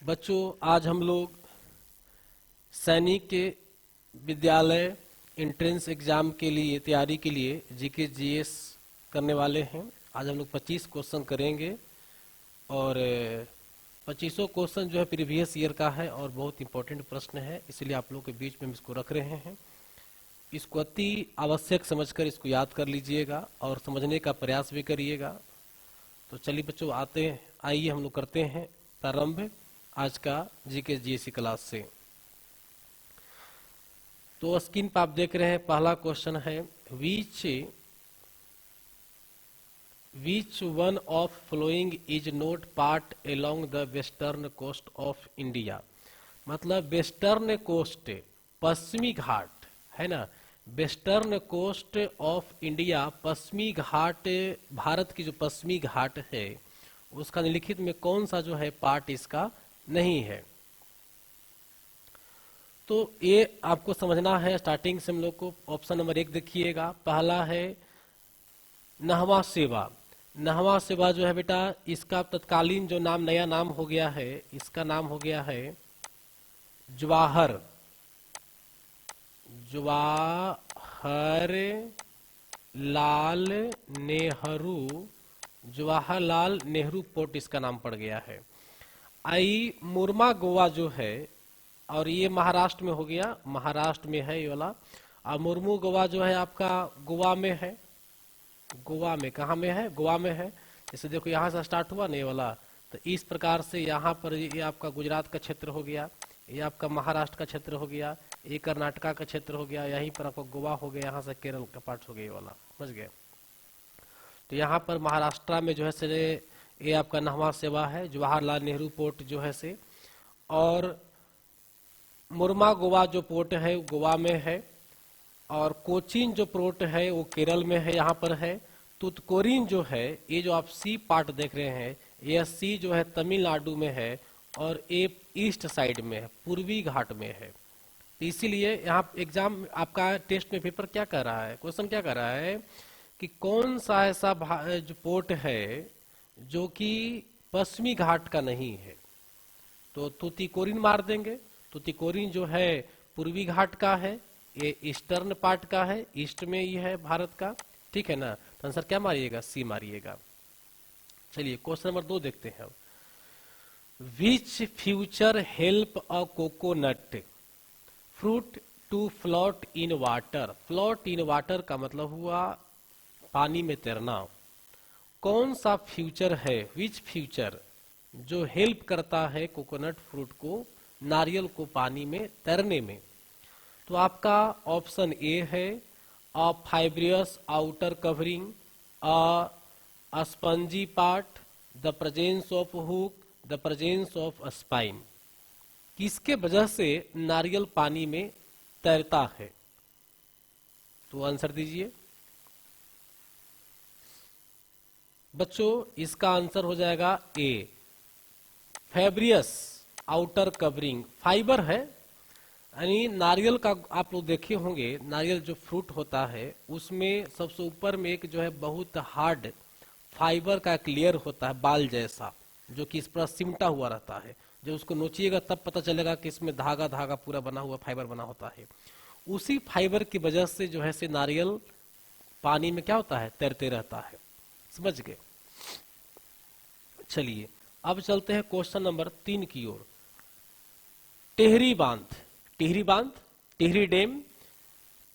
बच्चों, आज हम लोग सैनिक के विद्यालय एंट्रेंस एग्जाम के लिए तैयारी के लिए जीके जीएस करने वाले हैं। आज हम लोग 25 क्वेश्चन करेंगे और 25 क्वेश्चन जो है प्रीवियस ईयर का है और बहुत इंपॉर्टेंट प्रश्न है, इसलिए आप लोग के बीच में हम इसको रख रहे हैं। इसको अति आवश्यक समझकर इसको याद कर लीजिएगा और समझने का प्रयास भी करिएगा। तो चलिए बच्चों, आइए हम लोग करते हैं प्रारंभ आज का जीके जीएससी क्लास से। तो स्क्रीन पर आप देख रहे हैं, पहला क्वेश्चन है which one of following is not part along the western coast of India. मतलब वेस्टर्न कोस्ट पश्चिमी घाट है ना, वेस्टर्न कोस्ट ऑफ इंडिया पश्चिमी घाट, भारत की जो पश्चिमी घाट है उसका निम्नलिखित में कौन सा जो है पार्ट इसका नहीं है। तो ये आपको समझना है। स्टार्टिंग से हम लोग को ऑप्शन नंबर 1 देखिएगा, पहला है नहवा सेवा। नहवा सेवा जो है बेटा, इसका तत्कालीन जो नाम, नया नाम हो गया है, इसका नाम हो गया है जवाहर जवाहरलाल नेहरू पोर्ट इसका नाम पड़ गया है। आई मुरमा गोवा जो है, और ये महाराष्ट्र में हो गया, महाराष्ट्र में है ये वाला। और मुर्मू गोवा जो है आपका गोवा में है। गोवा में कहाँ में है? गोवा में है। जैसे देखो यहाँ से स्टार्ट हुआ ना ये वाला, तो इस प्रकार से यहाँ पर ये आपका गुजरात का क्षेत्र हो गया, ये आपका महाराष्ट्र का क्षेत्र हो गया, ये कर्नाटका का क्षेत्र हो गया, यहीं पर आपका गोवा हो गया, यहाँ से केरल का पार्ट हो गया ये वाला, समझ गए। तो यहाँ पर महाराष्ट्र में जो है से ये आपका नहवा सेवा है, जवाहरलाल नेहरू पोर्ट जो है से। और मुर्मा गोवा जो पोर्ट है वो गोवा में है, और कोचीन जो पोर्ट है वो केरल में है, यहाँ पर है। तुतकोरिन जो है, ये जो आप सी पार्ट देख रहे हैं, ये सी जो है तमिलनाडु में है और ये ईस्ट साइड में है, पूर्वी घाट में है। इसीलिए यहाँ एग्जाम आपका टेस्ट में पेपर क्या कर रहा है, क्वेश्चन क्या कर रहा है कि कौन सा ऐसा जो पोर्ट है जो कि पश्चिमी घाट का नहीं है। तो तुतिकोरिन मार देंगे। तुतिकोरिन जो है पूर्वी घाट का है, ये ईस्टर्न पार्ट का है, ईस्ट में ये है भारत का, ठीक है ना। तो आंसर क्या मारिएगा? सी मारिएगा। चलिए क्वेश्चन नंबर 2 देखते हैं। Which feature help a coconut fruit to float in water. Float in water का मतलब हुआ पानी में तैरना। कौन सा फ्यूचर है, विच फ्यूचर, जो हेल्प करता है कोकोनट फ्रूट को, नारियल को पानी में तैरने में। तो आपका ऑप्शन ए है a fibrous outer covering, a spongy part, the presence of hook, the presence of spine. किसके वजह से नारियल पानी में तैरता है? तो आंसर दीजिए बच्चों। इसका आंसर हो जाएगा ए, फैब्रियस आउटर कवरिंग। फाइबर है, यानी नारियल का आप लोग देखे होंगे, नारियल जो फ्रूट होता है उसमें सबसे ऊपर में एक जो है बहुत हार्ड फाइबर का एक लेयर होता है, बाल जैसा, जो कि इस पर सिमटा हुआ रहता है। जब उसको नोचिएगा तब पता चलेगा कि इसमें धागा धागा पूरा बना हुआ फाइबर बना होता है। उसी फाइबर की वजह से जो है से नारियल पानी में क्या होता है, तैरते रहता है, समझ गए। चलिए अब चलते हैं क्वेश्चन नंबर 3 की ओर। टिहरी बांध, टिहरी बांध, टिहरी डैम।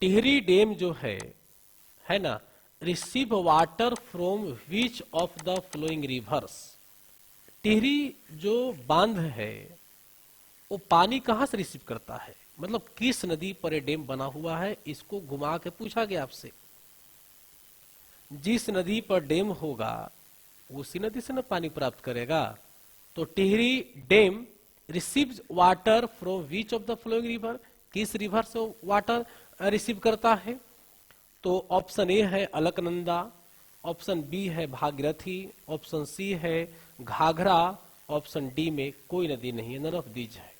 टिहरी डैम जो है ना, receive water from which of the following rivers. Tehri जो बांध है वो पानी कहां से रिसीव करता है, मतलब किस नदी पर डैम बना हुआ है, इसको घुमा के पूछा गया आपसे। जिस नदी पर डैम होगा उसी नदी से ना पानी प्राप्त करेगा। तो Tehri dam receives water from which of the flowing river, किस रिवर से वाटर रिसीव करता है। तो ऑप्शन ए है अलकनंदा, ऑप्शन बी है भागीरथी, ऑप्शन सी है घाघरा, ऑप्शन डी में कोई नदी नहीं है, नन ऑफ दीज है।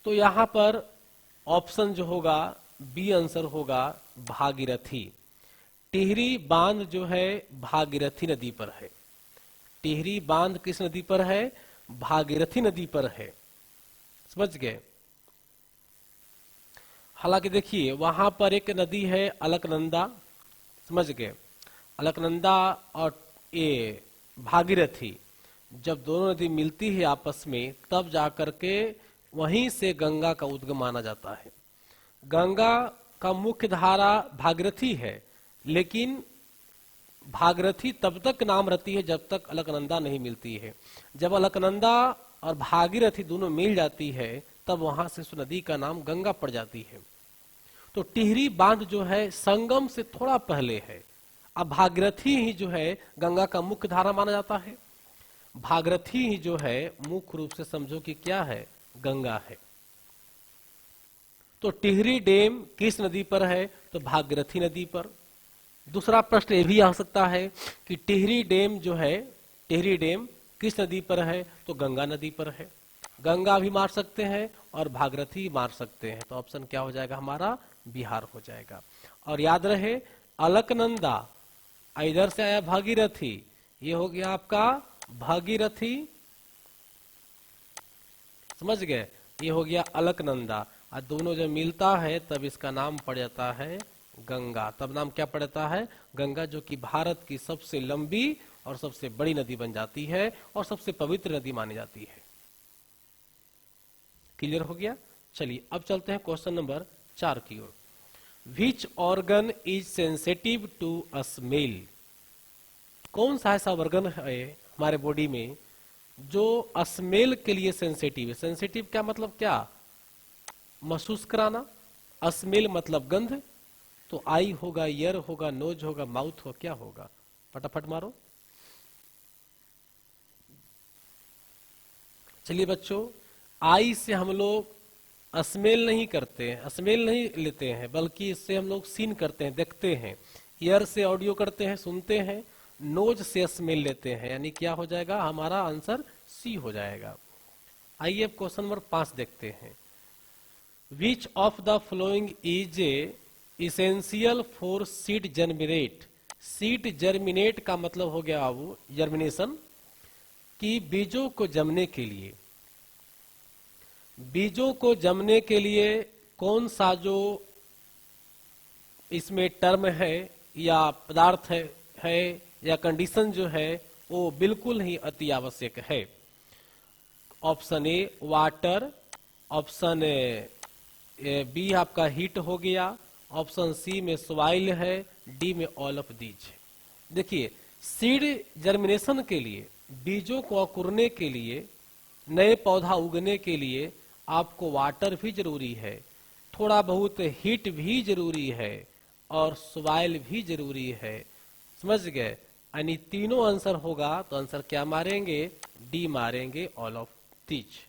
तो यहां पर ऑप्शन जो होगा बी आंसर होगा भागीरथी। टिहरी बांध जो है भागीरथी नदी पर है। टिहरी बांध किस नदी पर है? भागीरथी नदी पर है। समझ गए। हालांकि देखिए वहां पर एक नदी है अलकनंदा, समझ गए। अलकनंदा और ये भागीरथी, जब दोनों नदी मिलती है आपस में, तब जाकर के वहीं से गंगा का उद्गम माना जाता है। गंगा का मुख्य धारा भागीरथी है, लेकिन भागीरथी तब तक नाम रहती है जब तक अलकनंदा नहीं मिलती है। जब अलकनंदा और भागीरथी दोनों मिल जाती है, तब वहां से उस नदी का नाम गंगा पड़ जाती है। तो टिहरी बांध जो है संगम से थोड़ा पहले है। अब भागीरथी ही जो है गंगा का मुख्य धारा माना जाता है। भागीरथी ही जो है मुख्य रूप से समझो कि क्या है, गंगा है। तो टिहरी डैम किस नदी पर है? तो भागीरथी नदी पर। दूसरा प्रश्न ये भी आ सकता है कि टिहरी डैम जो है, टिहरी डैम किस नदी पर है? तो गंगा नदी पर है। गंगा भी मार सकते हैं और भागीरथी मार सकते हैं। तो ऑप्शन क्या हो जाएगा हमारा? बिहार हो जाएगा। और याद रहे अलकनंदा इधर से आया भागीरथी, ये हो गया आपका भागीरथी, समझ गए। ये हो गया अलकनंदा, और दोनों जब मिलता है तब इसका नाम पड़ जाता है गंगा। तब नाम क्या पड़ता है? गंगा, जो कि भारत की सबसे लंबी और सबसे बड़ी नदी बन जाती है और सबसे पवित्र नदी मानी जाती है। क्लियर हो गया। चलिए अब चलते हैं क्वेश्चन नंबर 4 की ओर। Which organ is sensitive to a smell? कौन सा ऐसा ऑर्गन है हमारे बॉडी में जो स्मेल के लिए सेंसिटिव है? सेंसिटिव क्या मतलब? क्या महसूस कराना। स्मेल मतलब गंध। तो आई होगा, ईयर होगा, नोज होगा, माउथ हो, क्या होगा? फटाफट मारो। चलिए बच्चों, आई से हम लोग स्मेल नहीं करते हैं, स्मेल नहीं लेते हैं, बल्कि इससे हम लोग सीन करते हैं, देखते हैं। ईयर से ऑडियो करते हैं, सुनते हैं। नोज से स्मेल लेते हैं, यानी क्या हो जाएगा? हमारा आंसर सी हो जाएगा। आइए अब क्वेश्चन नंबर 5 देखते हैं। विच of the following is essential for seed germinate? Seed germinate का मतलब हो गया वो जर्मिनेशन, कि बीजों को जमने के लिए, बीजों को जमने के लिए कौन सा जो इसमें टर्म है या पदार्थ है या कंडीशन जो है वो बिल्कुल ही अति आवश्यक है। Option A water, option B आपका हीट हो गया, ऑप्शन सी में सॉइल है, डी में ऑल ऑफ दीज है। देखिए सीड जर्मिनेशन के लिए, बीजों को अंकुरने के लिए, नए पौधा उगने के लिए आपको वाटर भी जरूरी है, थोड़ा बहुत हीट भी जरूरी है और सॉइल भी जरूरी है। समझ गए? यानी तीनों आंसर होगा तो आंसर क्या मारेंगे? डी मारेंगे, ऑल ऑफ दीज।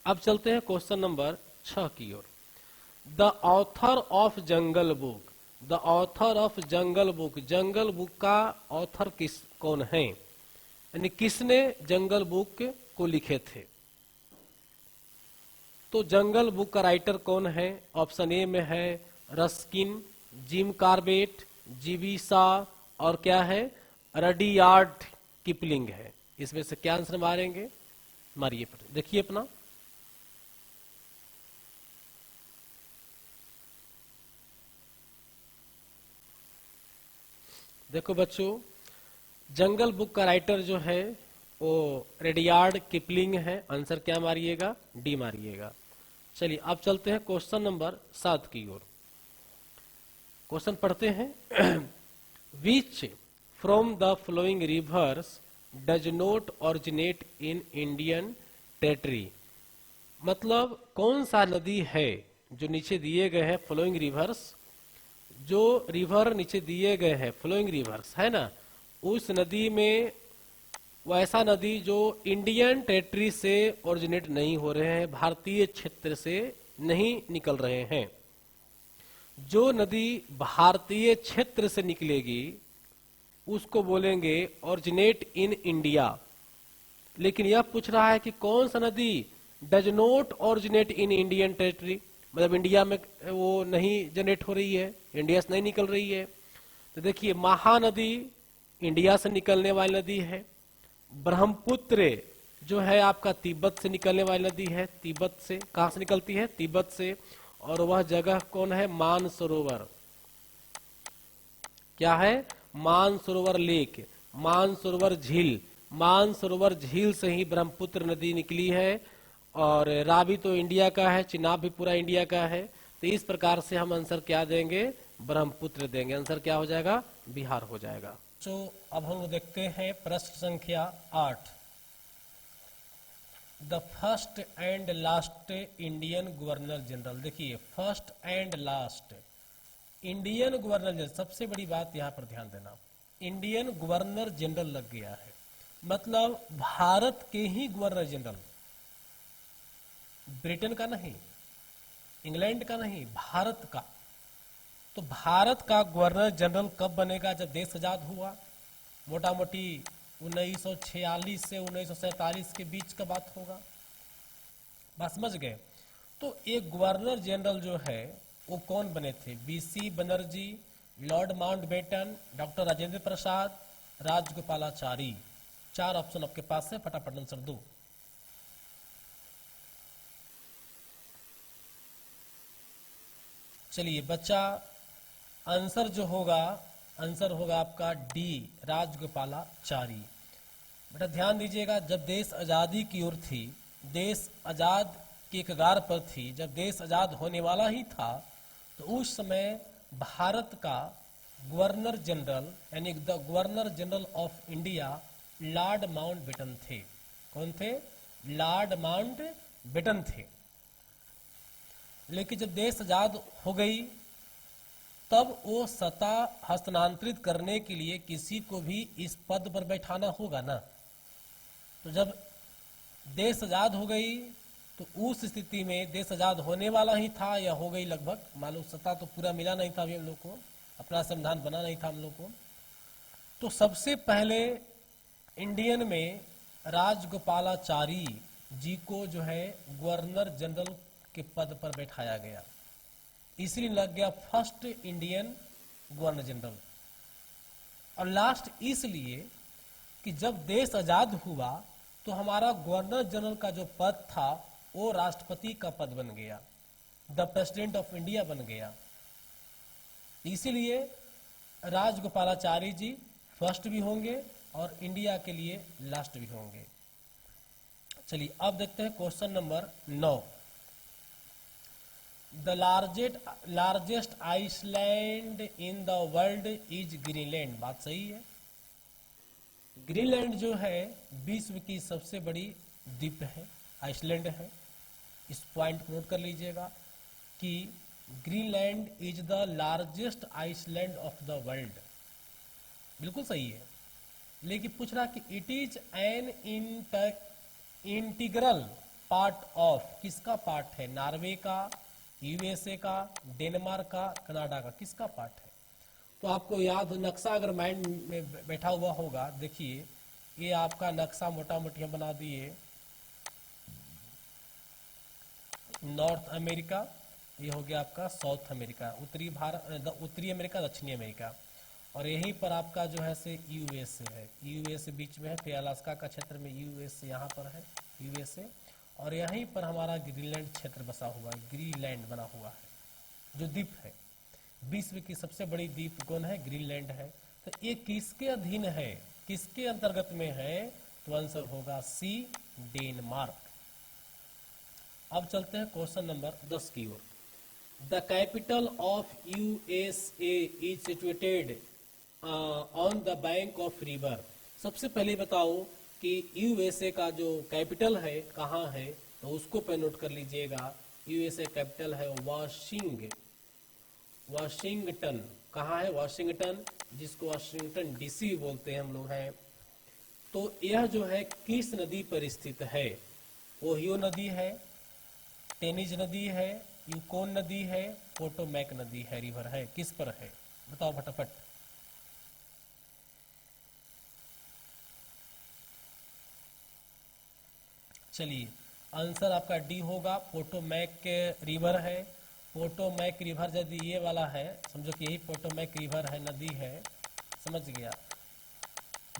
अब चलते हैं क्वेश्चन नंबर 6 की ओर। The author of Jungle Book, the author of Jungle Book, Jungle Book का ऑथर कौन है? यानी किसने जंगल बुक को लिखे थे? तो जंगल बुक का राइटर कौन है? ऑप्शन ए में है Ruskin, Jim Corbett, G B Shah और क्या है? रडियार्ड किपलिंग है। इसमें से क्या आंसर मारेंगे? मारिए, देखिए अपना। देखो बच्चों, जंगल बुक का राइटर जो है वो रेडियार्ड किपलिंग है। आंसर क्या मारिएगा? डी मारिएगा। चलिए अब चलते हैं क्वेश्चन नंबर 7 की ओर। क्वेश्चन पढ़ते हैं। Which from the following rivers does not originate in Indian territory? मतलब कौन सा नदी है जो नीचे दिए गए हैं फ्लोइंग रिवर्स, जो रिवर नीचे दिए गए हैं फ्लोइंग रिवर्स है ना, उस नदी में वैसा नदी जो इंडियन टेरिटरी से ओरिजिनेट नहीं हो रहे हैं, भारतीय क्षेत्र से नहीं निकल रहे हैं। जो नदी भारतीय क्षेत्र से निकलेगी उसको बोलेंगे ओरिजिनेट इन इंडिया। लेकिन यह पूछ रहा है कि कौन सा नदी does not originate in Indian territory, मतलब इंडिया में वो नहीं जनरेट हो रही है, इंडिया से नहीं निकल रही है। तो देखिए महानदी इंडिया से निकलने वाली नदी है, ब्रह्मपुत्र जो है आपका तिब्बत से निकलने वाली नदी है। तिब्बत से, कहां से निकलती है? तिब्बत से। और वह जगह कौन है? मानसरोवर। क्या है? मानसरोवर लेक, मानसरोवर झील। मानसरोवर झील से ही ब्रह्मपुत्र नदी निकली है। और रावी तो इंडिया का है, चिनाब भी पूरा इंडिया का है। तो इस प्रकार से हम आंसर क्या देंगे? ब्रह्मपुत्र देंगे। आंसर क्या हो जाएगा? बिहार हो जाएगा। तो अब हम देखते हैं प्रश्न संख्या 8। The first and last Indian governor general. देखिए, first and last Indian governor general, सबसे बड़ी बात यहां पर ध्यान देना, इंडियन गवर्नर जनरल लग गया है, मतलब भारत के ही गवर्नर जनरल, ब्रिटेन का नहीं, इंग्लैंड का नहीं, भारत का। तो भारत का गवर्नर जनरल कब बनेगा? जब देश आजाद हुआ, मोटा मोटी 1946 से 1947 के बीच का बात होगा। बात समझ गए? तो एक गवर्नर जनरल जो है वो कौन बने थे? BC Banerjee, Lord Mountbatten, doctor Rajendra Prasad, Rajagopalachari. 4 option आपके पास है, फटाफट आंसर दो। चलिए बच्चा, आंसर जो होगा, आंसर होगा आपका डी, राजगोपालाचारी। बेटा ध्यान दीजिएगा, जब देश आजादी की ओर थी, देश आजाद के कगार पर थी, जब देश आजाद होने वाला ही था, तो उस समय भारत का गवर्नर जनरल यानी the governor general of India Lord Mountbatten थे। कौन थे? लॉर्ड माउंटबेटन थे। लेकिन जब देश आजाद हो गई, तब वो सत्ता हस्तांतरित करने के लिए किसी को भी इस पद पर बैठाना होगा ना। तो जब देश आजाद हो गई, तो उस स्थिति में देश आजाद होने वाला ही था या हो गई लगभग, मालूम, सत्ता तो पूरा मिला नहीं था अभी हम लोग को, अपना संविधान बना नहीं था हम लोग को। तो सबसे पहले इंडियन में राजगोपालाचारी जी को जो है गवर्नर जनरल के पद पर बैठाया गया, इसलिए लग गया फर्स्ट इंडियन गवर्नर जनरल। और लास्ट इसलिए कि जब देश आजाद हुआ तो हमारा गवर्नर जनरल का जो पद था वो राष्ट्रपति का पद बन गया, द प्रेसिडेंट ऑफ इंडिया बन गया। इसीलिए राजगोपालाचारी जी फर्स्ट भी होंगे और इंडिया के लिए लास्ट भी होंगे। चलिए अब देखते हैं question number 9। The largest island in the world is Greenland. बात सही है। ग्रीनलैंड जो है विश्व की सबसे बड़ी द्वीप है, आइसलैंड है। इस पॉइंट को नोट कर लीजिएगा कि Greenland is the largest island of the world. बिल्कुल सही है, लेकिन पूछ रहा कि it is an integral part of, किसका पार्ट है? नॉर्वे का, यूएसए का, डेनमार्क का, कनाडा का, किसका पार्ट है? तो आपको याद, नक्शा अगर माइंड में बैठा हुआ होगा, देखिए ये आपका नक्शा मोटा मोटी हम बना दिए। नॉर्थ अमेरिका, ये हो गया आपका साउथ अमेरिका, उत्तरी भारत, उत्तरी अमेरिका, दक्षिणी अमेरिका, और यहीं पर आपका जो है से यूएसए है। यूएसए बीच में है, फिर अलास्का का क्षेत्र में यूएसए यहाँ पर है, यूएसए, और यहीं पर हमारा ग्रीनलैंड क्षेत्र बसा हुआ है, ग्रीनलैंड बना हुआ है जो द्वीप है। विश्व की सबसे बड़ी द्वीप कौन है? ग्रीनलैंड है। तो ये किसके अधीन है, किसके अंतर्गत में है? तो आंसर होगा सी, डेनमार्क। अब चलते हैं क्वेश्चन नंबर 10 की ओर। The capital of USA is situated on the bank of river. सबसे पहले बताओ कि यूएसए का जो कैपिटल है कहाँ है, तो उसको पे नोट कर लीजिएगा। यूएसए कैपिटल है वाशिंगटन। कहाँ है? वाशिंगटन, जिसको वाशिंगटन डीसी बोलते हैं हम लोग हैं। तो यह जो है किस नदी पर स्थित है? ओहियो नदी है, टेनिज नदी है, यूकोन नदी है, पोटोमैक नदी है, रिवर है, किस पर है? बताओ फटाफट। चलिए आंसर आपका डी होगा, पोटोमैक रिवर है। पोटोमैक रिवर यदि ये वाला है, समझो कि यही पोटोमैक रिवर है, नदी है, समझ गया।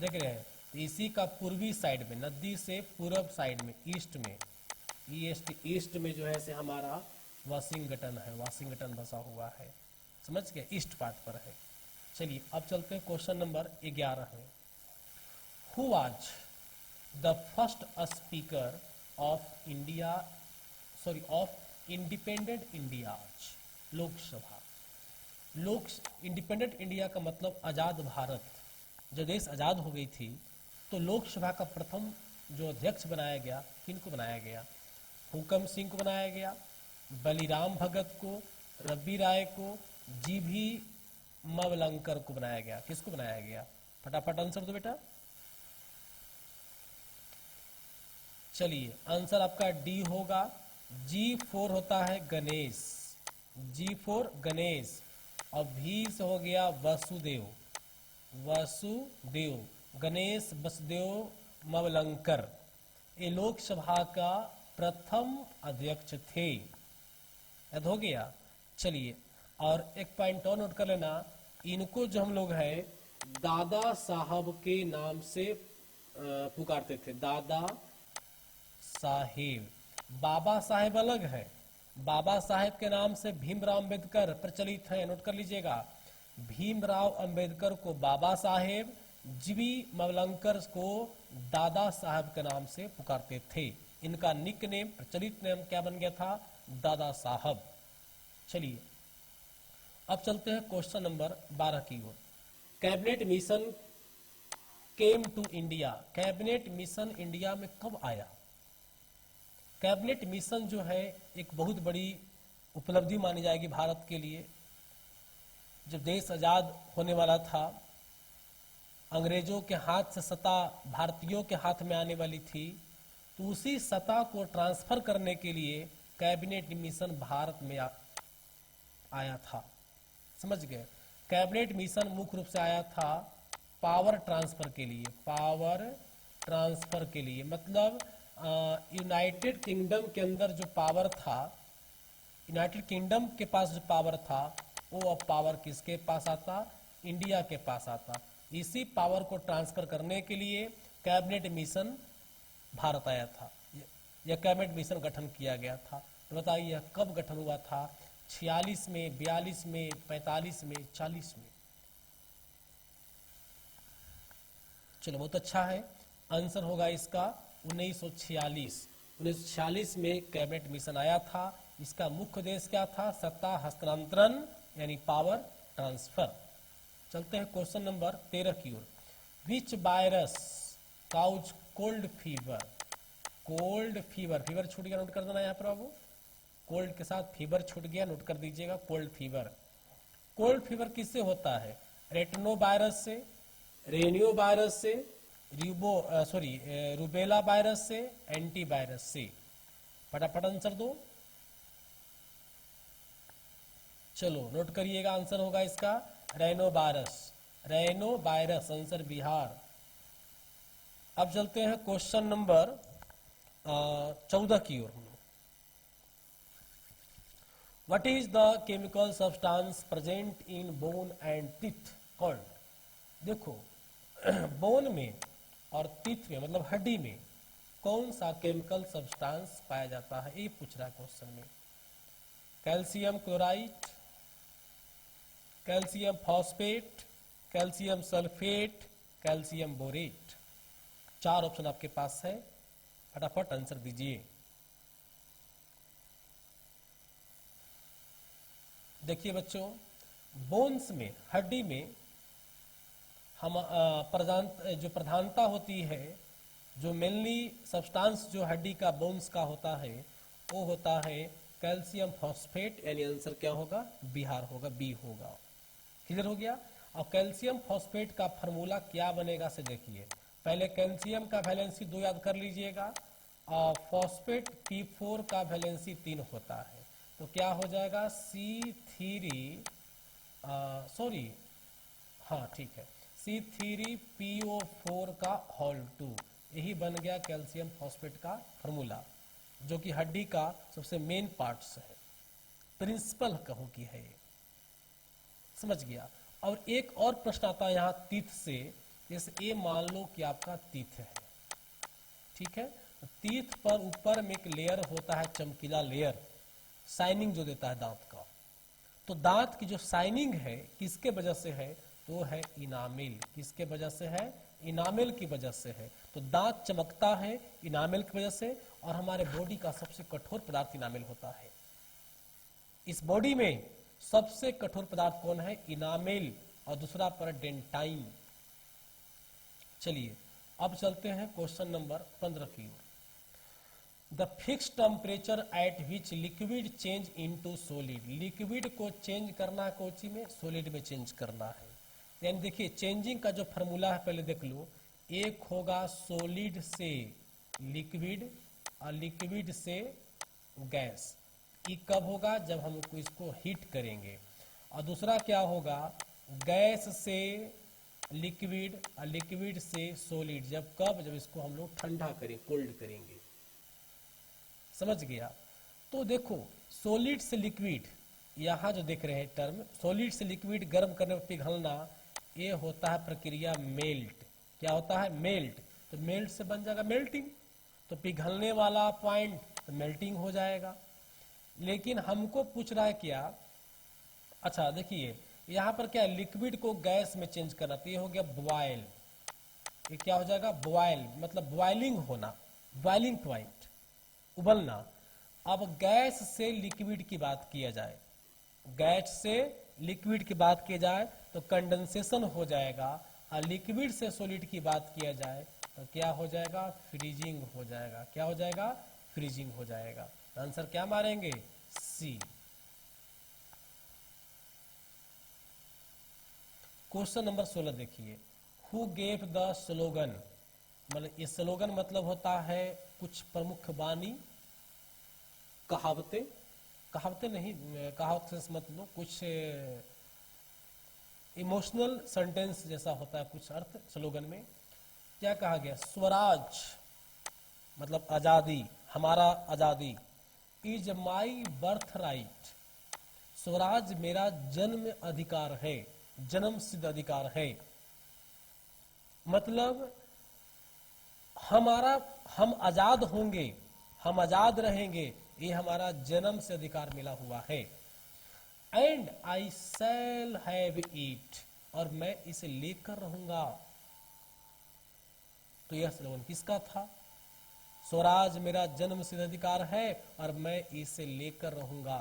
देख रहे हैं, तो इसी का पूर्वी साइड में, नदी से पूर्व साइड में, ईस्ट में, ईस्ट में जो है से हमारा वाशिंगटन है, वाशिंगटन बसा हुआ है। समझ गए, ईस्ट पार्ट पर है। चलिए अब चलते हैं क्वेश्चन नंबर 11 में। Who was the first speaker of India, sorry of independent India, Lok Sabha. Independent India का मतलब आजाद भारत। जब देश आजाद हो गई थी तो लोकसभा का प्रथम जो अध्यक्ष बनाया गया, किनको बनाया गया? हुकम सिंह को बनाया गया, बलिराम भगत को, रवि राय को, जीभी मवलंकर को बनाया गया। किसको बनाया गया? फटाफट आंसर दो बेटा। चलिए आंसर आपका डी होगा। G4 होता है गणेश, G4 गणेश, और V से हो गया वसुदेव, वसुदेव, गणेश वसुदेव मवलंकर, ये लोकसभा का प्रथम अध्यक्ष थे। याद हो गया। चलिए और एक पॉइंट और नोट कर लेना, इनको जो हम लोग हैं दादा साहब के नाम से पुकारते थे, दादा साहेब। बाबा साहेब अलग है, बाबा साहेब के नाम से भीमराव अंबेडकर प्रचलित है, नोट कर लीजिएगा। भीमराव अंबेडकर को बाबा साहेब, जीवी मवलंकर को दादा साहब के नाम से पुकारते थे। इनका निक नेम, प्रचलित नाम क्या बन गया था? दादा साहब। चलिए अब चलते हैं क्वेश्चन नंबर 12 की ओर। Cabinet mission came to India, cabinet mission India में कब आया? कैबिनेट मिशन जो है एक बहुत बड़ी उपलब्धि मानी जाएगी भारत के लिए। जब देश आजाद होने वाला था, अंग्रेजों के हाथ से सत्ता भारतीयों के हाथ में आने वाली थी, तो उसी सत्ता को ट्रांसफर करने के लिए कैबिनेट मिशन भारत में आया था। समझ गए। कैबिनेट मिशन मुख्य रूप से आया था पावर ट्रांसफर के लिए, पावर ट्रांसफर के लिए, मतलब यूनाइटेड किंगडम के अंदर जो पावर था, यूनाइटेड किंगडम के पास जो पावर था, वो अब पावर किसके पास आता? इंडिया के पास आता। इसी पावर को ट्रांसफर करने के लिए कैबिनेट मिशन भारत आया था। यह कैबिनेट मिशन गठन किया गया था। तो बताइए यह कब गठन हुआ था? 46 में, 42 में, 45 में, 40 में? चलो बहुत अच्छा है। आंसर होगा इसका 1946। 1946 में कैबिनेट मिशन आया था। इसका मुख्य उद्देश्य क्या था? सत्ता हस्तांतरण यानी पावर ट्रांसफर। चलते हैं क्वेश्चन नंबर 13 की ओर। Which virus causes cold fever? Cold fever, fever छूट गया, नोट कर देना यहाँ पर बाबू। कोल्ड के साथ फीवर छूट गया, नोट कर दीजिएगा। कोल्ड फीवर, कोल्ड फीवर किससे होता है? रेटनो वायरस से, रेनियो वायरस से, रूबेला वायरस से, एंटी वायरस से? फटाफट आंसर दो। चलो नोट करिएगा, आंसर होगा इसका rhino virus, rhino virus, answer Bihar. अब चलते हैं क्वेश्चन नंबर 14 की ओर। What is the chemical substance present in bone and teeth called? देखो बोन में और टीथ में, मतलब हड्डी में, कौन सा केमिकल सब्सटेंस पाया जाता है? ये पूछ रहा है क्वेश्चन में। Calcium chloride, calcium phosphate, calcium sulphate, calcium borate. 4 option आपके पास है, फटाफट आंसर दीजिए। देखिए बच्चों, बोन्स में, हड्डी में हम जो प्रधानता होती है, जो मेनली सब्सटेंस जो हड्डी का, बोन्स का होता है, वो होता है कैल्शियम फॉस्फेट, यानी आंसर क्या होगा? बिहार होगा, बी होगा। क्लियर हो गया। और कैल्शियम फॉस्फेट का फार्मूला क्या बनेगा से देखिए। पहले कैल्शियम का वैलेंसी 2 याद कर लीजिएगा, और फॉस्फेट P4 का वैलेंसी 3 होता है। तो क्या हो जाएगा? C3, सॉरी हाँ ठीक है, C3PO4 का होल 2। यही बन गया कैल्शियम फॉस्फेट का फार्मूला, जो कि हड्डी का सबसे मेन पार्ट्स है, प्रिंसिपल कहूं कि है ये। समझ गया। और एक और प्रश्न आता है यहाँ तीत से, जैसे ये मान लो कि आपका तीथ है, ठीक है। तो तीथ पर ऊपर में एक लेयर होता है, चमकीला लेयर, शाइनिंग जो देता है दांत का। तो दांत की जो शाइनिंग है किसके वजह से है, तो है इनामिल। किसके वजह से है, इनामिल की वजह से है। तो दांत चमकता है इनामिल की वजह से, और हमारे बॉडी का सबसे कठोर पदार्थ इनामिल होता है। इस बॉडी में सबसे कठोर पदार्थ कौन है, इनामिल, और दूसरा पर डेंटाइन। चलिए अब चलते हैं क्वेश्चन नंबर 15 की ओर। The fix temperature at which liquid change into solid. Liquid को चेंज करना है कोची में, सॉलिड में चेंज करना है। यानी देखिए चेंजिंग का जो फॉर्मूला है पहले देख लो। एक होगा सॉलिड से लिक्विड और लिक्विड से गैस। ये कब होगा, जब हम इसको हीट करेंगे। और दूसरा क्या होगा, गैस से लिक्विड और लिक्विड से सॉलिड। जब कब, जब इसको हम लोग ठंडा करें, कोल्ड करेंगे। समझ गया। तो देखो सॉलिड से लिक्विड, यहाँ जो देख रहे हैं टर्म, सॉलिड से लिक्विड गर्म करने पर पिघलना, ये होता है प्रक्रिया मेल्ट। क्या होता है, मेल्ट। तो मेल्ट से बन जाएगा मेल्टिंग। तो पिघलने वाला पॉइंट तो मेल्टिंग हो जाएगा। लेकिन हमको पूछ रहा है क्या, अच्छा देखिए यहाँ पर क्या, लिक्विड को गैस में चेंज करना, तो ये हो गया बॉयल। ये क्या हो जाएगा, बॉयल, मतलब बॉइलिंग होना, बॉइलिंग पॉइंट, उबलना। अब गैस से लिक्विड की बात किया जाए, गैस से लिक्विड की बात की जाए तो कंडेंसेशन हो जाएगा। और लिक्विड से सॉलिड की बात किया जाए तो क्या हो जाएगा, फ्रीजिंग हो जाएगा। क्या हो जाएगा, फ्रीजिंग हो जाएगा। आंसर क्या मारेंगे, सी। क्वेश्चन नंबर 16 देखिए। Who gave the slogan. मतलब ये स्लोगन मतलब होता है कुछ प्रमुख वाणी, कहावतें, कहावतें नहीं, कहावत से मतलब कुछ इमोशनल सेंटेंस जैसा होता है कुछ अर्थ स्लोगन में। क्या कहा गया, स्वराज मतलब आजादी, हमारा आजादी, is my birth right. Swaraj मेरा जन्म अधिकार है, जन्म सिद्ध अधिकार है। मतलब हमारा, हम आजाद होंगे, हम आजाद रहेंगे, ये हमारा जन्म से अधिकार मिला हुआ है। And I shall have it, और मैं इसे लेकर रहूंगा। तो यह स्लोगन किसका था, स्वराज मेरा जन्म सिद्ध अधिकार है और मैं इसे लेकर रहूंगा।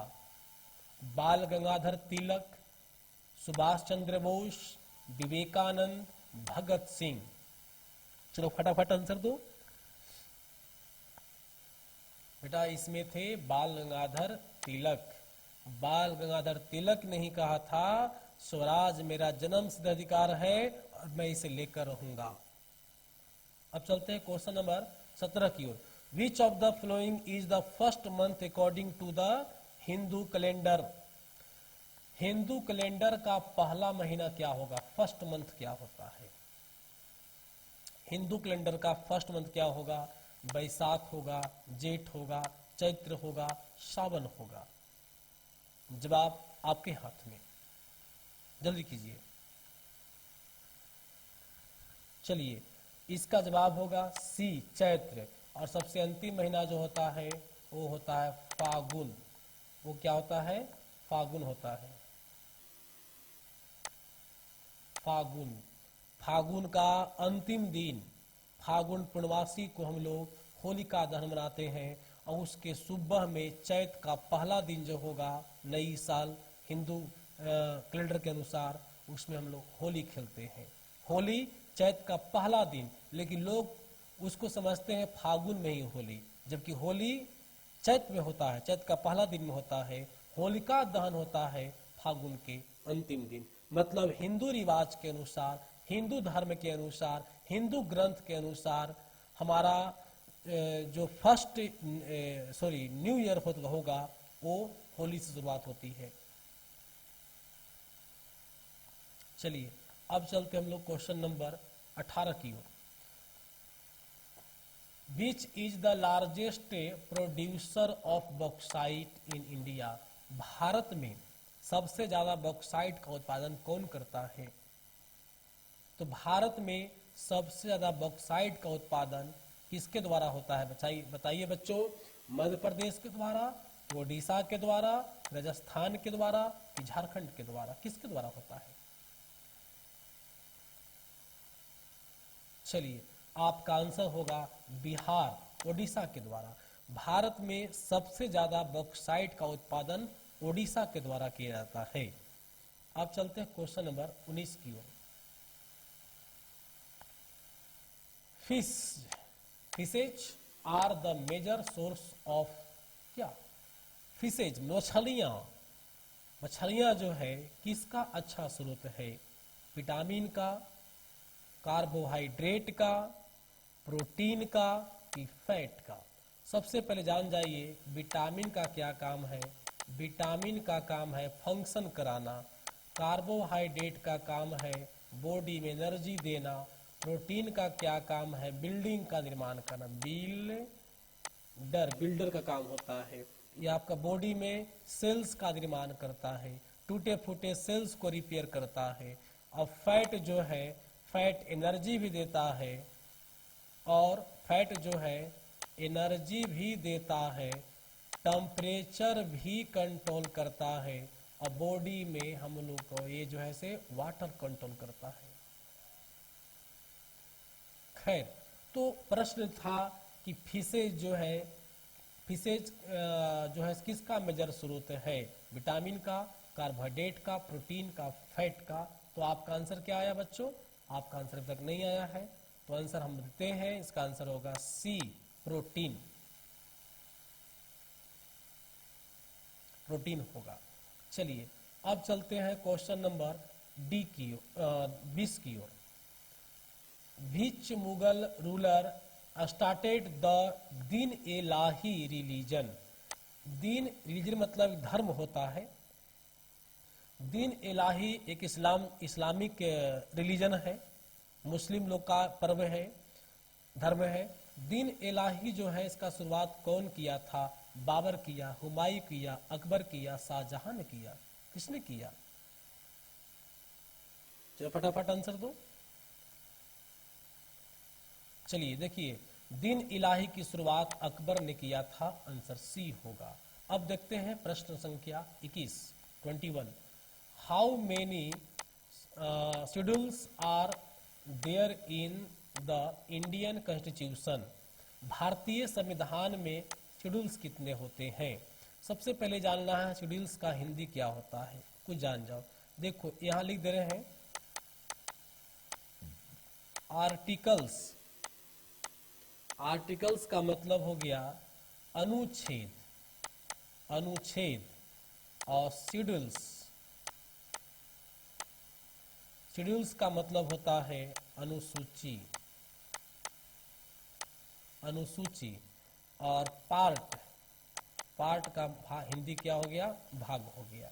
बाल गंगाधर तिलक, सुभाष चंद्र बोस, विवेकानंद, भगत सिंह। चलो फटाफट आंसर दो बेटा। इसमें थे बाल गंगाधर तिलक। बाल गंगाधर तिलक ने ही कहा था स्वराज मेरा जन्म सिद्ध अधिकार है और मैं इसे लेकर रहूंगा। अब चलते हैं क्वेश्चन नंबर 17 की ओर। Which of the following is the first month according to the Hindu calendar. Hindu calendar का पहला महीना क्या होगा, फर्स्ट मंथ क्या होता है। हिंदू कैलेंडर का फर्स्ट मंथ क्या होगा, बैसाख होगा, जेठ होगा, चैत्र होगा, सावन होगा। जवाब आपके हाथ में, जल्दी कीजिए। चलिए इसका जवाब होगा सी, चैत्र। और सबसे अंतिम महीना जो होता है वो होता है फागुन। वो क्या होता है, फागुन होता है, फागुन। फागुन का अंतिम दिन, फागुन पूर्णवासी को हम लोग होलिका दहन मनाते हैं। और उसके सुबह में चैत का पहला दिन जो होगा, नई साल हिंदू कैलेंडर के अनुसार, उसमें हम लोग होली खेलते हैं। होली चैत का पहला दिन, लेकिन लोग उसको समझते हैं फागुन में ही होली, जबकि होली चैत में होता है, चैत का पहला दिन में होता है। होलिका दहन होता है फागुन के अंतिम दिन। मतलब हिंदू रिवाज के अनुसार, हिंदू धर्म के अनुसार, हिंदू ग्रंथ के अनुसार हमारा जो फर्स्ट न्यू ईयर होगा वो होली से शुरुआत होती है। चलिए अब चलते हम लोग क्वेश्चन नंबर 18 की ओर। Which is the largest producer of bauxite in India. Bharat में सबसे ज्यादा बॉक्साइट का उत्पादन कौन करता है। तो भारत में सबसे ज्यादा बॉक्साइट का उत्पादन किसके द्वारा होता है? बताइए बच्चों। मध्य प्रदेश के द्वारा, ओडिशा के द्वारा, राजस्थान के द्वारा कि झारखंड के द्वारा? किसके द्वारा होता है? चलिए, आपका आंसर होगा बिहार, ओडिशा के द्वारा। भारत में सबसे ज्यादा बॉक्साइट का उत्पादन ओडिशा के द्वारा किया जाता है। अब चलते हैं क्वेश्चन नंबर 19 की ओर। Fishes are the major source of क्या? फिशेज, मछलियां जो है किसका अच्छा स्रोत है? विटामिन का, कार्बोहाइड्रेट का, प्रोटीन का कि फैट का? सबसे पहले जान जाइए विटामिन का क्या काम है। विटामिन का काम है फंक्शन कराना, कार्बोहाइड्रेट का काम है बॉडी में एनर्जी देना, प्रोटीन का क्या काम है? बिल्डिंग का निर्माण करना, बिल्डर का काम होता है। ये आपका बॉडी में सेल्स का निर्माण करता है, टूटे फूटे सेल्स को रिपेयर करता है। और फैट जो है, फैट एनर्जी भी देता है, और फैट जो है एनर्जी भी देता है, टेम्परेचर भी कंट्रोल करता है, और बॉडी में हम लोग को ये जो है से वाटर कंट्रोल करता है। खैर, तो प्रश्न था कि फिशेज जो है किसका मेजर स्रोत है? विटामिन का, कार्बोहाइड्रेट का, प्रोटीन का, फैट का। तो आपका आंसर क्या आया बच्चों? आपका आंसर अभी तक नहीं आया है, तो आंसर हम देते हैं, इसका आंसर होगा सी, प्रोटीन। प्रोटीन होगा। चलिए, अब चलते हैं क्वेश्चन नंबर 20 की ओर। Which Mughal ruler started the Deen Ilahi religion? Deen religion मतलब धर्म होता है। दीन इलाही एक इस्लामिक रिलीजन है, मुस्लिम लोग का पर्व है, धर्म है। दीन इलाही जो है इसका शुरुआत कौन किया था? बाबर किया, हुमायूं किया, अकबर किया, शाहजहां ने किया? किसने किया? चलो फटाफट आंसर दो। चलिए देखिए, दीन इलाही की शुरुआत अकबर ने किया था, आंसर सी होगा। अब देखते हैं प्रश्न संख्या 21। How many schedules are there in the Indian constitution? भारतीय संविधान में शेड्यूल्स कितने होते हैं? सबसे पहले जानना है शेड्यूल्स का हिंदी क्या होता है, कुछ जान जाओ। देखो यहां लिख दे रहे हैं आर्टिकल्स। आर्टिकल्स का मतलब हो गया अनुच्छेद, अनुच्छेद। और शेड्यूल्स, शेड्यूल्स का मतलब होता है अनुसूची, अनुसूची। और पार्ट, पार्ट का हिंदी क्या हो गया? भाग हो गया।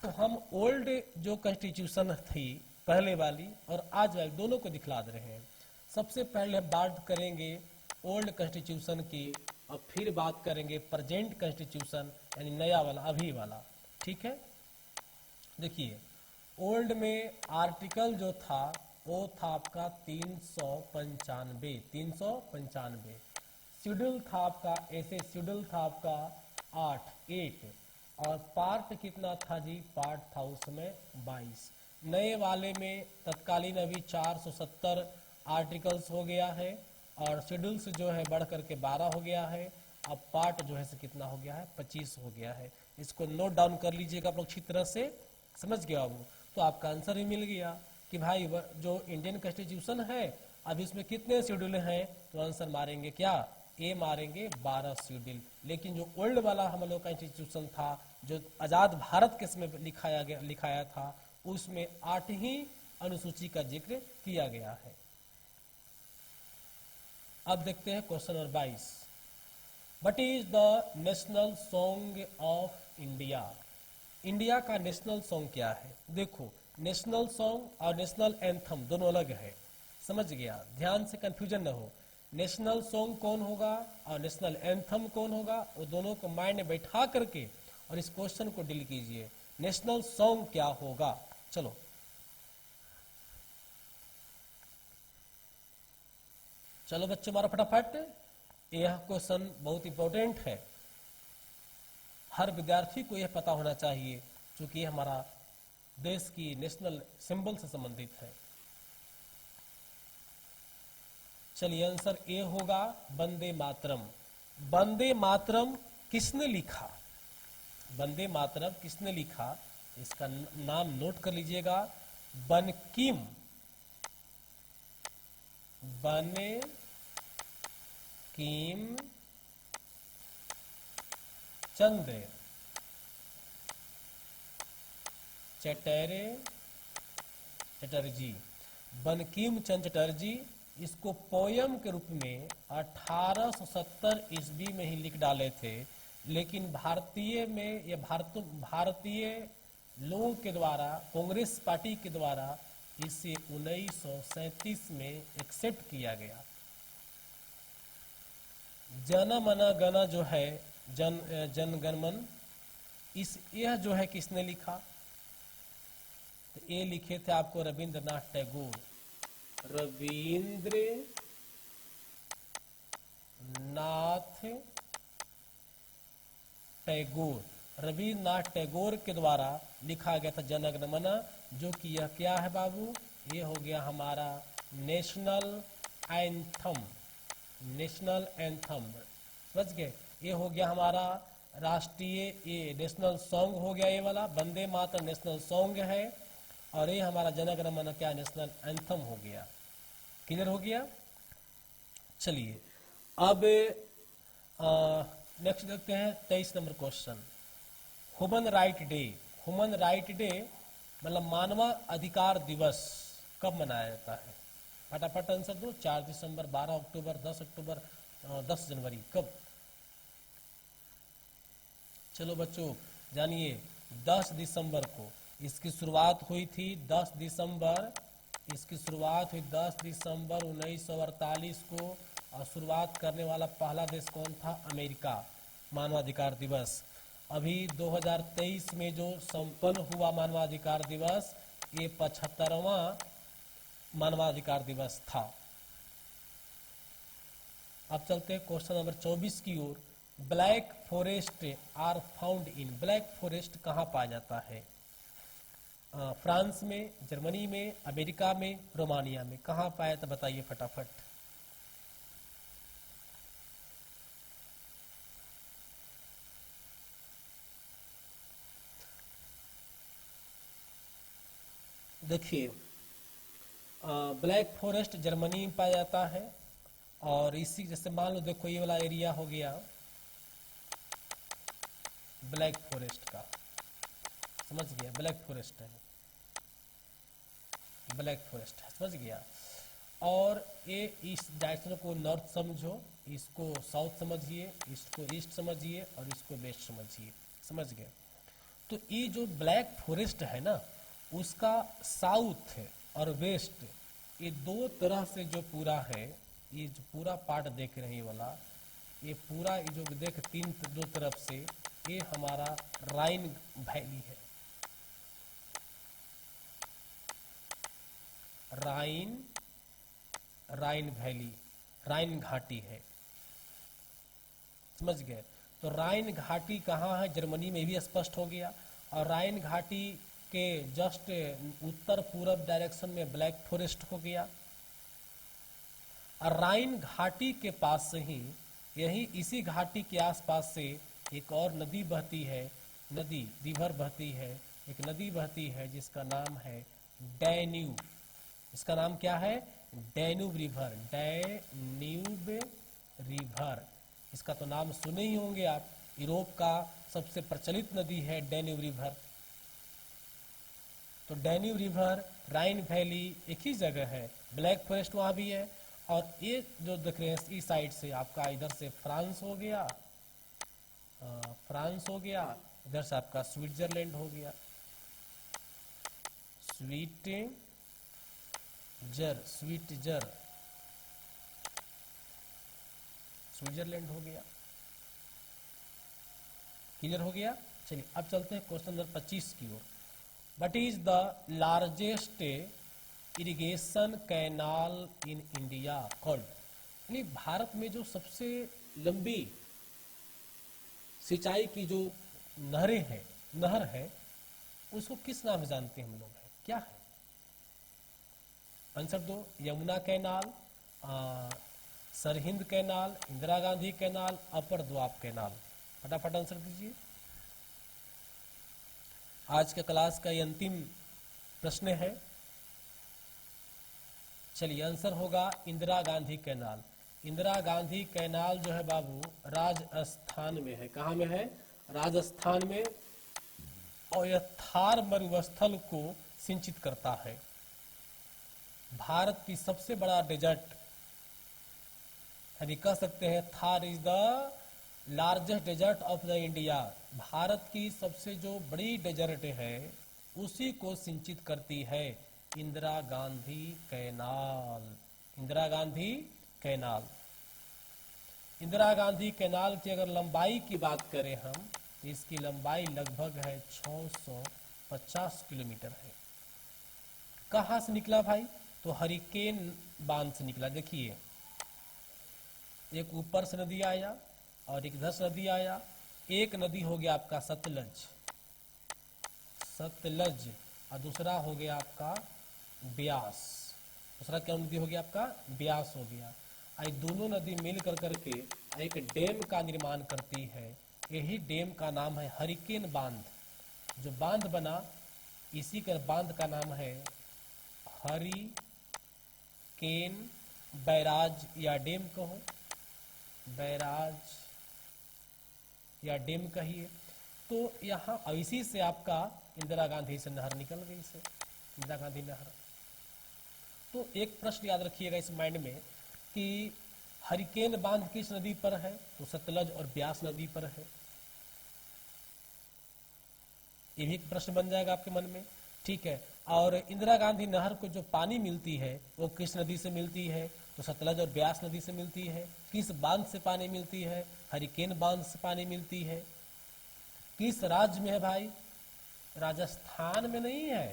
तो हम ओल्ड जो कॉन्स्टिट्यूशन थी पहले वाली और आज वाली दोनों को दिखला दे रहे हैं। सबसे पहले बात करेंगे ओल्ड कॉन्स्टिट्यूशन की, और फिर बात करेंगे प्रेजेंट कॉन्स्टिट्यूशन यानी नया वाला, अभी वाला। ठीक है, देखिए ओल्ड में आर्टिकल जो था वो था आपका 395। शेड्यूल था आपका, ऐसे शेड्यूल था आपका 8। और पार्ट कितना था जी? पार्ट था उसमें 22। नए वाले में तत्कालीन अभी 470 आर्टिकल्स हो गया है, और शेड्यूल्स जो है बढ़ करके 12 हो गया है। अब पार्ट जो है से कितना हो गया है? 25 हो गया है। इसको नोट डाउन कर लीजिएगा आप लोग अच्छी तरह से, समझ गया बाबू? तो आपका आंसर ही मिल गया कि भाई जो इंडियन कॉन्स्टिट्यूशन है अब इसमें कितने शेड्यूल हैं? तो आंसर मारेंगे क्या? ए मारेंगे, 12 शेड्यूल। लेकिन जो ओल्ड वाला हम लोग का इंस्टीट्यूशन था, जो आजाद भारत के समय लिखाया था, उसमें 8 ही अनुसूची का जिक्र किया गया है। अब देखते हैं question number 22। What is the national song of India? India का नेशनल सॉन्ग क्या है? देखो, नेशनल सॉन्ग और नेशनल एंथम दोनों अलग है, समझ गया? ध्यान से कंफ्यूजन न हो। नेशनल सॉन्ग कौन होगा और नेशनल एंथम कौन होगा, वो दोनों को माइंड में बैठा करके और इस क्वेश्चन को डील कीजिए। नेशनल सॉन्ग क्या होगा? चलो चलो बच्चों हमारा फटाफट, यह क्वेश्चन बहुत इंपॉर्टेंट है, हर विद्यार्थी को यह पता होना चाहिए क्योंकि यह हमारा देश की नेशनल सिंबल से संबंधित है। चलिए आंसर ए होगा वंदे मातरम। वंदे मातरम किसने लिखा? वंदे मातरम किसने लिखा? इसका नाम नोट कर लीजिएगा, बंकिम चंद्र चटर्जी। बंकिम चंद्र चटर्जी इसको पोयम के रूप में 1870 ईस्वी में ही लिख डाले थे, लेकिन भारतीय लोगों के द्वारा, कांग्रेस पार्टी के द्वारा इसे 1937 में एक्सेप्ट किया गया। जन मन गण जो है, जन गण मन, यह जो है किसने लिखा? तो ये लिखे थे आपको रविंद्रनाथ टैगोर। रविन्द्रनाथ टैगोर के द्वारा लिखा गया था जन गण मन, जो कि यह क्या है बाबू? ये हो गया हमारा नेशनल एंथम। समझ गए? ये हो गया हमारा राष्ट्रीय, ये नेशनल सॉन्ग हो गया, ये वाला वंदे मातरम नेशनल सॉन्ग है, और ये हमारा जन गण मन क्या नेशनल एंथम हो गया। क्लियर हो गया? चलिए अब नेक्स्ट देखते हैं 23 number question. Human right day. Human right day मतलब मानव अधिकार दिवस कब मनाया जाता है? फटाफट आंसर दो। 4 दिसंबर, 12 अक्टूबर, 10 अक्टूबर, 10 जनवरी, कब? चलो बच्चों जानिए, 10 दिसंबर को इसकी शुरुआत हुई थी। 10 दिसंबर इसकी शुरुआत हुई 10 दिसंबर 1948 को, और शुरुआत करने वाला पहला देश कौन था? अमेरिका। मानवाधिकार दिवस अभी 2023 में जो संपन्न हुआ मानवाधिकार दिवस, ये 75वां मानवाधिकार दिवस था। अब चलते हैं क्वेश्चन नंबर 24 की ओर। Black forest are found in. Black forest कहाँ पाया जाता है? फ्रांस में, जर्मनी में, अमेरिका में, रोमानिया में, कहाँ पाया था बताइए फटाफट। देखिए, ब्लैक फॉरेस्ट जर्मनी में पाया जाता है, और इसी जैसे मान लो, देखो ये वाला एरिया हो गया ब्लैक फॉरेस्ट का, समझ गया? ब्लैक फॉरेस्ट है, ब्लैक फॉरेस्ट है, समझ गया? और ये इस डायरेक्शन को नॉर्थ समझो, इसको साउथ समझिए, इसको ईस्ट समझिए, और इसको वेस्ट समझिए, समझ गए? तो ये जो ब्लैक फॉरेस्ट है ना, उसका साउथ और वेस्ट, ये दो तरह से जो पूरा है, ये जो पूरा पार्ट देख रहे हैं वाला, ये पूरा ये जो देख दो तरफ से, ये हमारा राइन वैली है। राइन वैली, राइन घाटी है, समझ गए? तो राइन घाटी कहाँ है? जर्मनी में भी स्पष्ट हो गया। और राइन घाटी के जस्ट उत्तर पूर्व डायरेक्शन में ब्लैक फॉरेस्ट हो गया। और राइन घाटी के पास से ही, यही इसी घाटी के आसपास से एक और नदी बहती है, रिवर बहती है, एक नदी बहती है जिसका नाम है डैन्यूब। इसका नाम क्या है? Danube river. डैन्यूब रिवर, इसका तो नाम सुने ही होंगे आप। यूरोप का सबसे प्रचलित नदी है डैन्यूब रिवर। तो डैन्यूब रिवर, राइन वैली एक ही जगह है, ब्लैक फॉरेस्ट वहां भी है। और ये जो देख रहे हैं इस साइड से आपका, इधर से फ्रांस हो गया, इधर से आपका स्विट्जरलैंड हो गया, स्विट्जरलैंड हो गया। क्लियर हो गया? चलिए अब चलते हैं क्वेश्चन नंबर 25 की ओर। What is the largest irrigation canal in India called? यानी भारत में जो सबसे लंबी सिंचाई की जो नहरें हैं, नहर है, उसको किस नाम से जानते हैं हम लोग, है क्या है? आंसर दो। Yamuna canal, Sirhind canal, Indira Gandhi canal, upper Doab canal. फटाफट आंसर दीजिए। आज के क्लास का ये अंतिम प्रश्न है। चलिए, आंसर होगा इंदिरा गांधी कैनाल। इंदिरा गांधी कैनाल जो है बाबू राजस्थान में है। कहाँ में है? राजस्थान में। और यह थार मरुस्थल को सिंचित करता है। भारत की सबसे बड़ा डेजर्ट, यानी कह सकते हैं Thar is the largest desert of the India. भारत की सबसे जो बड़ी डेजर्ट है उसी को सिंचित करती है Indira Gandhi canal. Indira Gandhi canal. Indira Gandhi canal की अगर लंबाई की बात करें हम, तो इसकी लंबाई लगभग है 650 किलोमीटर है। कहाँ से निकला भाई? तो हरिकेन बांध से निकला। देखिए, एक ऊपर से नदी आया और एक इधर से नदी आया। एक नदी हो गया आपका सतलज, सतलज, और दूसरा हो गया आपका ब्यास। दूसरा क्या नदी हो गया आपका? ब्यास हो गया। ये दोनों नदी मिल कर करके एक डैम का निर्माण करती है। यही डैम का नाम है हरिकेन बांध। जो बांध बना, इसी का बांध का नाम है हरिकेन बैराज या डैम कहो, बैराज या डैम कहिए। तो यहाँ इसी से आपका इंदिरा गांधी से नहर निकल गई से, इंदिरा गांधी नहर। तो एक प्रश्न याद रखिएगा इस माइंड में कि हरिकेन बांध किस नदी पर है? तो सतलज और ब्यास नदी पर है। ये भी एक प्रश्न बन जाएगा आपके मन में, ठीक है। और इंदिरा गांधी नहर को जो पानी मिलती है वो किस नदी से मिलती है? तो सतलज और ब्यास नदी से मिलती है। किस बांध से पानी मिलती है? हरिकेन बांध से पानी मिलती है। किस राज्य में है भाई? राजस्थान में नहीं है।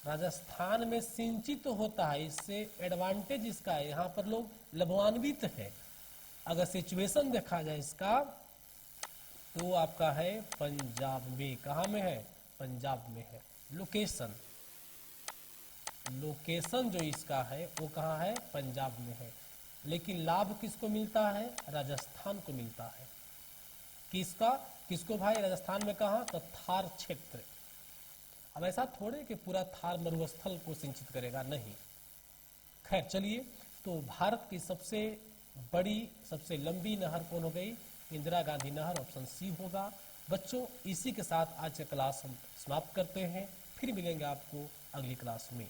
राजस्थान में सिंचित तो होता है, इससे एडवांटेज इसका है, यहाँ पर लोग लाभान्वित है। अगर सिचुएशन देखा जाए इसका, तो आपका है पंजाब में। कहाँ में है? पंजाब में है। लोकेशन, लोकेशन जो इसका है वो कहाँ है? पंजाब में है। लेकिन लाभ किसको मिलता है? राजस्थान को मिलता है। किसका? किसको भाई? राजस्थान में। कहाँ? तो थार क्षेत्र। अब ऐसा थोड़े कि पूरा थार मरुस्थल को सिंचित करेगा, नहीं। खैर चलिए, तो भारत की सबसे बड़ी, सबसे लंबी नहर कौन हो गई? इंदिरा गांधी नहर। ऑप्शन सी होगा। बच्चों, इसी के साथ आज का क्लास हम समाप्त करते हैं। फिर मिलेंगे आपको अगली क्लास में।